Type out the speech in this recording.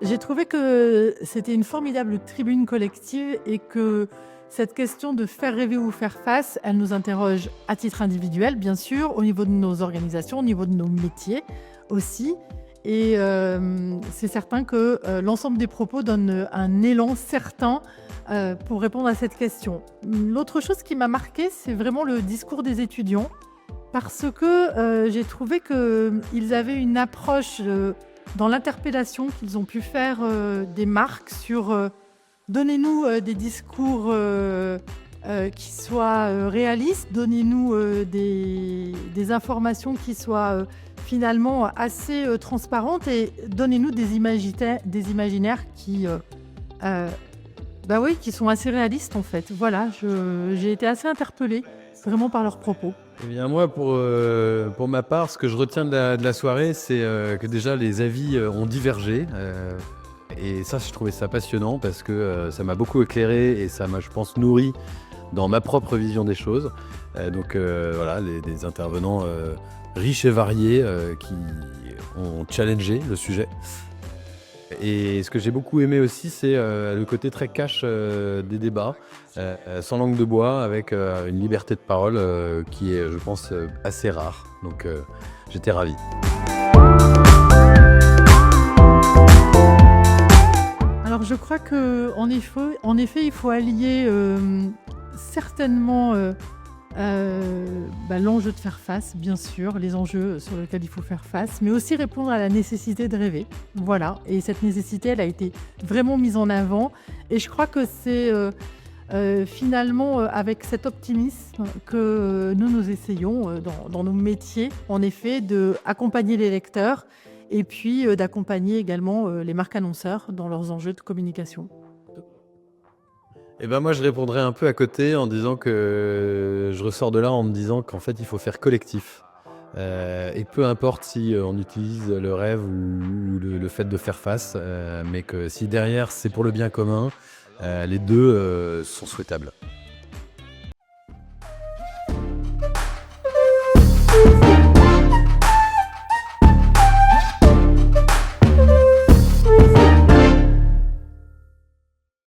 J'ai trouvé que c'était une formidable tribune collective et que cette question de faire rêver ou faire face, elle nous interroge à titre individuel, bien sûr, au niveau de nos organisations, au niveau de nos métiers aussi. Et c'est certain que l'ensemble des propos donne un élan certain pour répondre à cette question. L'autre chose qui m'a marquée, c'est vraiment le discours des étudiants parce que j'ai trouvé qu'ils avaient une approche dans l'interpellation qu'ils ont pu faire des marques sur donnez-nous des discours qui soient réalistes, donnez-nous des informations qui soient finalement assez transparentes et donnez-nous des imaginaires qui, bah oui, qui sont assez réalistes en fait. Voilà, j'ai été assez interpellée vraiment par leurs propos. Eh bien moi pour ma part, ce que je retiens de la soirée, c'est que déjà les avis ont divergé. Et ça, je trouvais ça passionnant parce que ça m'a beaucoup éclairé et ça m'a, je pense, nourri dans ma propre vision des choses. Donc voilà, des intervenants riches et variés qui ont challengé le sujet. Et ce que j'ai beaucoup aimé aussi, c'est le côté très cash des débats, sans langue de bois, avec une liberté de parole qui est, je pense, assez rare. Donc j'étais ravi. Alors je crois qu'en effet, il faut allier certainement l'enjeu de faire face, bien sûr, les enjeux sur lesquels il faut faire face, mais aussi répondre à la nécessité de rêver. Voilà, et cette nécessité, elle a été vraiment mise en avant. Et je crois que c'est finalement avec cet optimisme que nous essayons dans nos métiers, en effet, d'accompagner les lecteurs et puis d'accompagner également les marques annonceurs dans leurs enjeux de communication. Et ben moi, je répondrais un peu à côté en disant que je ressors de là en me disant qu'en fait, il faut faire collectif. Et peu importe si on utilise le rêve ou le fait de faire face, mais que si derrière c'est pour le bien commun, les deux sont souhaitables.